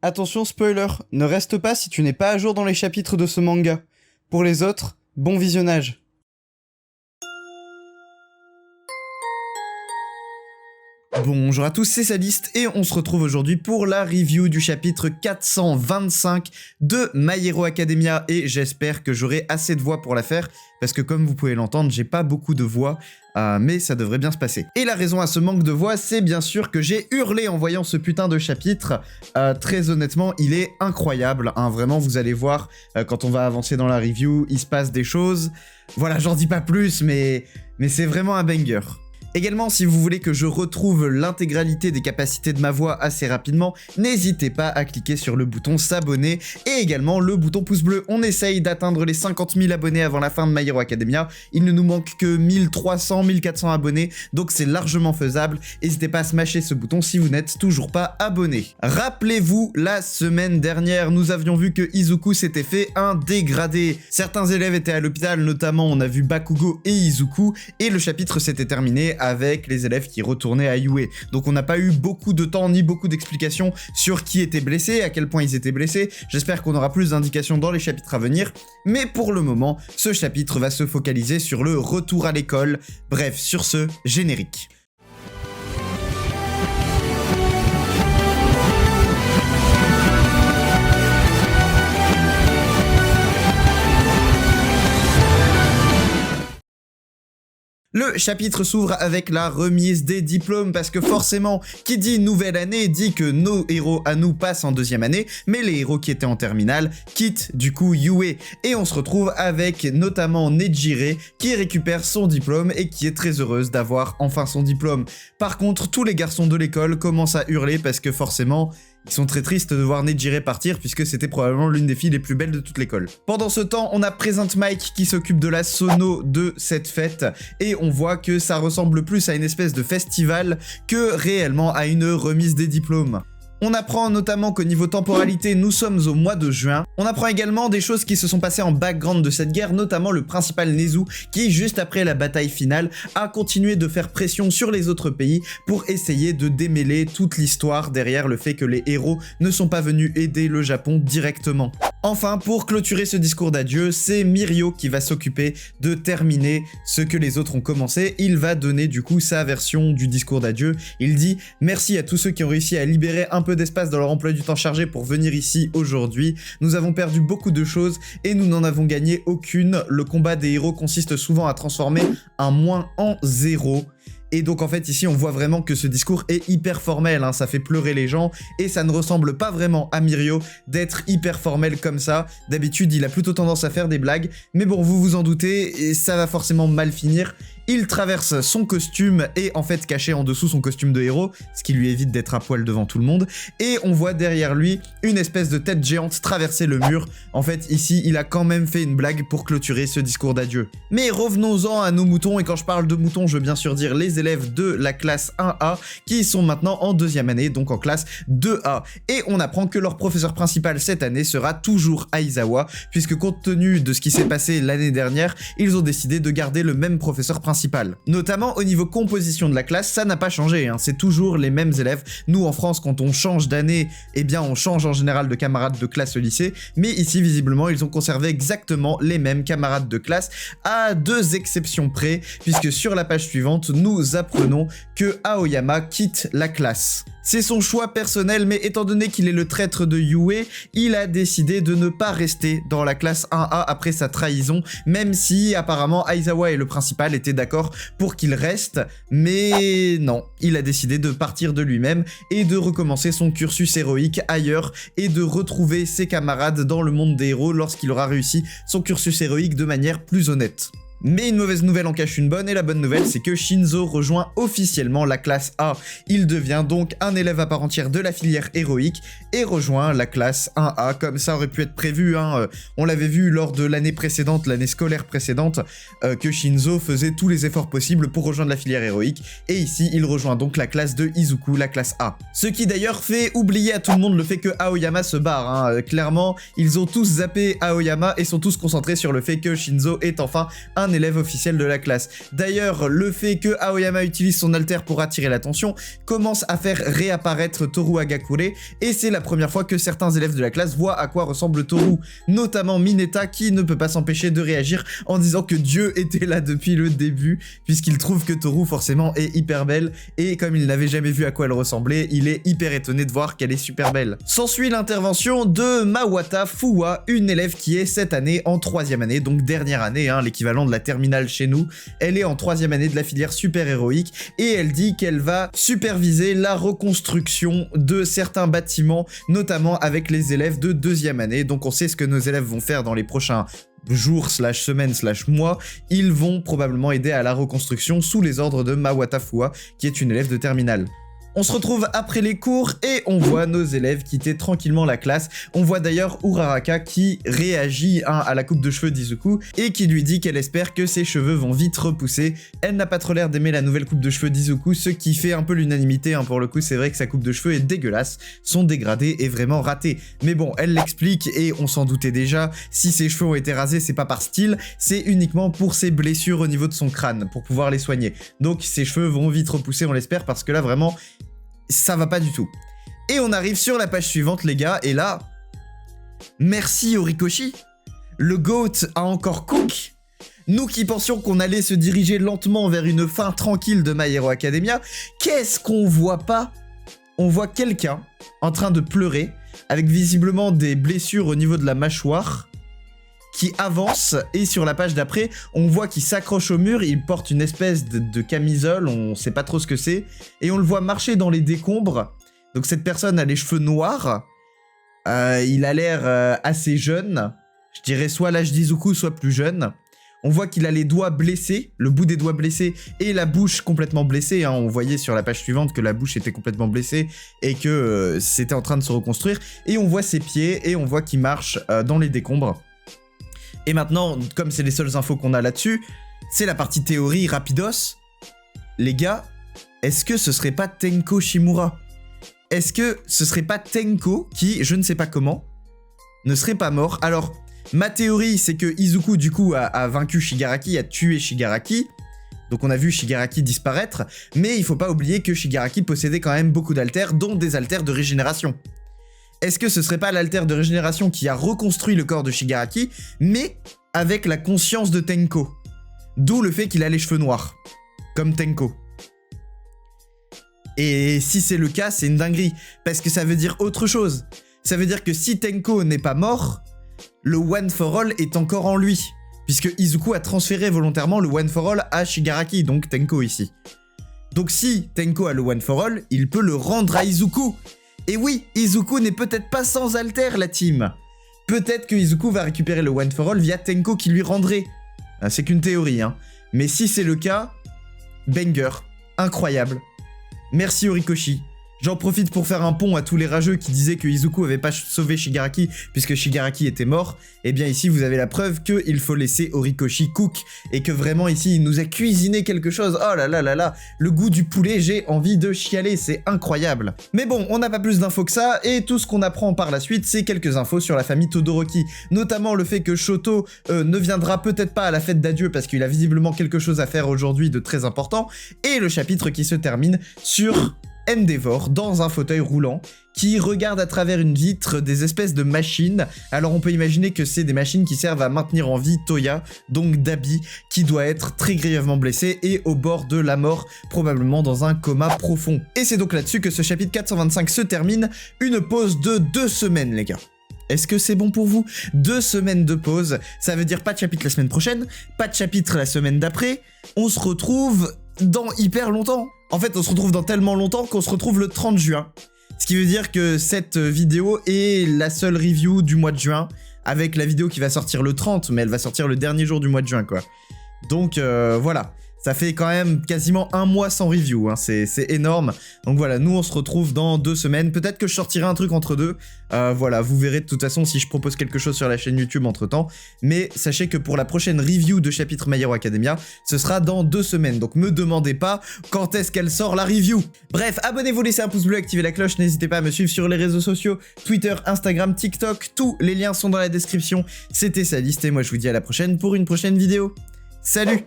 Attention spoiler, ne reste pas si tu n'es pas à jour dans les chapitres de ce manga. Pour les autres, bon visionnage. Bonjour à tous, c'est Sadiste et on se retrouve aujourd'hui pour la review du chapitre 425 de My Hero Academia et j'espère que j'aurai assez de voix pour la faire parce que comme vous pouvez l'entendre, j'ai pas beaucoup de voix mais ça devrait bien se passer. Et la raison à ce manque de voix, c'est bien sûr que j'ai hurlé en voyant ce putain de chapitre. Très honnêtement, il est incroyable, hein, vraiment vous allez voir quand on va avancer dans la review, il se passe des choses. Voilà, j'en dis pas plus mais c'est vraiment un banger. Également, si vous voulez que je retrouve l'intégralité des capacités de ma voix assez rapidement, n'hésitez pas à cliquer sur le bouton s'abonner et également le bouton pouce bleu. On essaye d'atteindre les 50 000 abonnés avant la fin de My Hero Academia. Il ne nous manque que 1300, 1400 abonnés, donc c'est largement faisable. N'hésitez pas à smasher ce bouton si vous n'êtes toujours pas abonné. Rappelez-vous, la semaine dernière, nous avions vu que Izuku s'était fait un dégradé. Certains élèves étaient à l'hôpital, notamment on a vu Bakugo et Izuku, et le chapitre s'était terminé avec les élèves qui retournaient à Yue. Donc on n'a pas eu beaucoup de temps ni beaucoup d'explications sur qui était blessé, à quel point ils étaient blessés. J'espère qu'on aura plus d'indications dans les chapitres à venir. Mais pour le moment, ce chapitre va se focaliser sur le retour à l'école. Bref, sur ce, générique. Le chapitre s'ouvre avec la remise des diplômes parce que forcément, qui dit nouvelle année dit que nos héros à nous passent en deuxième année, mais les héros qui étaient en terminale quittent du coup Yue. Et on se retrouve avec notamment Nejire qui récupère son diplôme et qui est très heureuse d'avoir enfin son diplôme. Par contre, tous les garçons de l'école commencent à hurler parce que forcément, ils sont très tristes de voir Nejire partir puisque c'était probablement l'une des filles les plus belles de toute l'école. Pendant ce temps, on a Present Mike qui s'occupe de la sono de cette fête et on voit que ça ressemble plus à une espèce de festival que réellement à une remise des diplômes. On apprend notamment qu'au niveau temporalité, nous sommes au mois de juin. On apprend également des choses qui se sont passées en background de cette guerre, notamment le principal Nezu qui, juste après la bataille finale, a continué de faire pression sur les autres pays pour essayer de démêler toute l'histoire derrière le fait que les héros ne sont pas venus aider le Japon directement. Enfin, pour clôturer ce discours d'adieu, c'est Mirio qui va s'occuper de terminer ce que les autres ont commencé. Il va donner du coup sa version du discours d'adieu. Il dit « Merci à tous ceux qui ont réussi à libérer un peu d'espace dans leur emploi du temps chargé pour venir ici aujourd'hui. Nous avons perdu beaucoup de choses et nous n'en avons gagné aucune. Le combat des héros consiste souvent à transformer un moins en zéro. » Et donc en fait ici on voit vraiment que ce discours est hyper formel, hein, ça fait pleurer les gens et ça ne ressemble pas vraiment à Mirio d'être hyper formel comme ça. D'habitude il a plutôt tendance à faire des blagues, mais bon vous vous en doutez, et ça va forcément mal finir. Il traverse son costume et en fait caché en dessous son costume de héros, ce qui lui évite d'être à poil devant tout le monde. Et on voit derrière lui une espèce de tête géante traverser le mur. En fait ici il a quand même fait une blague pour clôturer ce discours d'adieu. Mais revenons-en à nos moutons, et quand je parle de moutons je veux bien sûr dire les élèves de la classe 1A qui sont maintenant en deuxième année, donc en classe 2A. Et on apprend que leur professeur principal cette année sera toujours Aizawa, puisque compte tenu de ce qui s'est passé l'année dernière, ils ont décidé de garder le même professeur principal. Notamment au niveau composition de la classe, ça n'a pas changé, hein, c'est toujours les mêmes élèves. Nous en France, quand on change d'année, eh bien on change en général de camarades de classe au lycée, mais ici visiblement ils ont conservé exactement les mêmes camarades de classe, à deux exceptions près, puisque sur la page suivante, nous apprenons que Aoyama quitte la classe. C'est son choix personnel, mais étant donné qu'il est le traître de Yue, il a décidé de ne pas rester dans la classe 1A après sa trahison, même si apparemment Aizawa et le principal étaient d'accord pour qu'il reste, mais non, il a décidé de partir de lui-même et de recommencer son cursus héroïque ailleurs et de retrouver ses camarades dans le monde des héros lorsqu'il aura réussi son cursus héroïque de manière plus honnête. Mais une mauvaise nouvelle en cache une bonne, et la bonne nouvelle c'est que Shinzo rejoint officiellement la classe A. Il devient donc un élève à part entière de la filière héroïque et rejoint la classe 1A, comme ça aurait pu être prévu, hein. On l'avait vu lors de l'année précédente, l'année scolaire précédente, que Shinzo faisait tous les efforts possibles pour rejoindre la filière héroïque, et ici il rejoint donc la classe de Izuku, la classe A. Ce qui d'ailleurs fait oublier à tout le monde le fait que Aoyama se barre, hein. Clairement, ils ont tous zappé Aoyama et sont tous concentrés sur le fait que Shinzo est enfin un élève officiel de la classe. D'ailleurs, le fait que Aoyama utilise son alter pour attirer l'attention commence à faire réapparaître Toru Hagakure, et c'est la première fois que certains élèves de la classe voient à quoi ressemble Toru, notamment Mineta qui ne peut pas s'empêcher de réagir en disant que Dieu était là depuis le début, puisqu'il trouve que Toru forcément est hyper belle, et comme il n'avait jamais vu à quoi elle ressemblait, il est hyper étonné de voir qu'elle est super belle. S'ensuit l'intervention de Mawata Fuwa, une élève qui est cette année en 3e année, donc dernière année, hein, l'équivalent de la terminale chez nous. Elle est en 3e année de la filière super héroïque, et elle dit qu'elle va superviser la reconstruction de certains bâtiments, notamment avec les élèves de 2e année. Donc on sait ce que nos élèves vont faire dans les prochains jours, semaines, mois. Ils vont probablement aider à la reconstruction sous les ordres de Mawata Fuwa, qui est une élève de terminale. On se retrouve après les cours et on voit nos élèves quitter tranquillement la classe. On voit d'ailleurs Uraraka qui réagit à la coupe de cheveux d'Izuku et qui lui dit qu'elle espère que ses cheveux vont vite repousser. Elle n'a pas trop l'air d'aimer la nouvelle coupe de cheveux d'Izuku, ce qui fait un peu l'unanimité, hein, pour le coup. C'est vrai que sa coupe de cheveux est dégueulasse, son dégradé est vraiment raté. Mais bon, elle l'explique et on s'en doutait déjà, si ses cheveux ont été rasés, c'est pas par style, c'est uniquement pour ses blessures au niveau de son crâne, pour pouvoir les soigner. Donc ses cheveux vont vite repousser, on l'espère, parce que là vraiment, ça va pas du tout. Et on arrive sur la page suivante, les gars, et là, merci Horikoshi. Le GOAT a encore cook. Nous qui pensions qu'on allait se diriger lentement vers une fin tranquille de My Hero Academia, qu'est-ce qu'on voit pas? On voit quelqu'un en train de pleurer, avec visiblement des blessures au niveau de la mâchoire, qui avance, et sur la page d'après, on voit qu'il s'accroche au mur, il porte une espèce de camisole, on sait pas trop ce que c'est, et on le voit marcher dans les décombres. Donc cette personne a les cheveux noirs, il a l'air assez jeune, je dirais soit l'âge d'Izuku, soit plus jeune. On voit qu'il a les doigts blessés, le bout des doigts blessés, et la bouche complètement blessée, hein. On voyait sur la page suivante que la bouche était complètement blessée, et que c'était en train de se reconstruire. Et on voit ses pieds, et on voit qu'il marche dans les décombres. Et maintenant, comme c'est les seules infos qu'on a là-dessus, c'est la partie théorie rapidos. Les gars, est-ce que ce serait pas Tenko Shimura? Est-ce que ce serait pas Tenko qui, je ne sais pas comment, ne serait pas mort? Alors, ma théorie, c'est que Izuku, du coup, a vaincu Shigaraki, a tué Shigaraki. Donc on a vu Shigaraki disparaître, mais il faut pas oublier que Shigaraki possédait quand même beaucoup d'altères, dont des altères de régénération. Est-ce que ce serait pas l'alter de régénération qui a reconstruit le corps de Shigaraki, mais avec la conscience de Tenko? D'où le fait qu'il a les cheveux noirs, comme Tenko. Et si c'est le cas, c'est une dinguerie, parce que ça veut dire autre chose. Ça veut dire que si Tenko n'est pas mort, le One for All est encore en lui, puisque Izuku a transféré volontairement le One for All à Shigaraki, donc Tenko ici. Donc si Tenko a le One for All, il peut le rendre à Izuku. Et oui, Izuku n'est peut-être pas sans alter, la team. Peut-être que Izuku va récupérer le One for All via Tenko qui lui rendrait. C'est qu'une théorie, hein. Mais si c'est le cas, banger, incroyable. Merci Horikoshi. J'en profite pour faire un pont à tous les rageux qui disaient que Izuku avait pas sauvé Shigaraki puisque Shigaraki était mort. Et bien ici vous avez la preuve qu'il faut laisser Horikoshi cook et que vraiment ici il nous a cuisiné quelque chose. Oh là là là là, le goût du poulet, j'ai envie de chialer, c'est incroyable. Mais bon, on n'a pas plus d'infos que ça et tout ce qu'on apprend par la suite c'est quelques infos sur la famille Todoroki. Notamment le fait que Shoto ne viendra peut-être pas à la fête d'adieu parce qu'il a visiblement quelque chose à faire aujourd'hui de très important. Et le chapitre qui se termine sur Endeavor dans un fauteuil roulant qui regarde à travers une vitre des espèces de machines. Alors on peut imaginer que c'est des machines qui servent à maintenir en vie Toya, donc Dabi, qui doit être très grièvement blessé et au bord de la mort, probablement dans un coma profond. Et c'est donc là-dessus que ce chapitre 425 se termine, une pause de 2 semaines les gars. Est-ce que c'est bon pour vous? 2 semaines de pause, ça veut dire pas de chapitre la semaine prochaine, pas de chapitre la semaine d'après, on se retrouve dans hyper longtemps. En fait, on se retrouve dans tellement longtemps qu'on se retrouve le 30 juin. Ce qui veut dire que cette vidéo est la seule review du mois de juin, avec la vidéo qui va sortir le 30, mais elle va sortir le dernier jour du mois de juin, quoi. Donc voilà. Ça fait quand même quasiment 1 mois sans review, hein. C'est énorme. Donc voilà, nous on se retrouve dans 2 semaines. Peut-être que je sortirai un truc entre deux. Voilà, vous verrez de toute façon si je propose quelque chose sur la chaîne YouTube entre temps. Mais sachez que pour la prochaine review de chapitre My Hero Academia, ce sera dans 2 semaines. Donc me demandez pas quand est-ce qu'elle sort la review. Bref, abonnez-vous, laissez un pouce bleu, activez la cloche. N'hésitez pas à me suivre sur les réseaux sociaux, Twitter, Instagram, TikTok. Tous les liens sont dans la description. C'était Saliste et moi je vous dis à la prochaine pour une prochaine vidéo. Salut!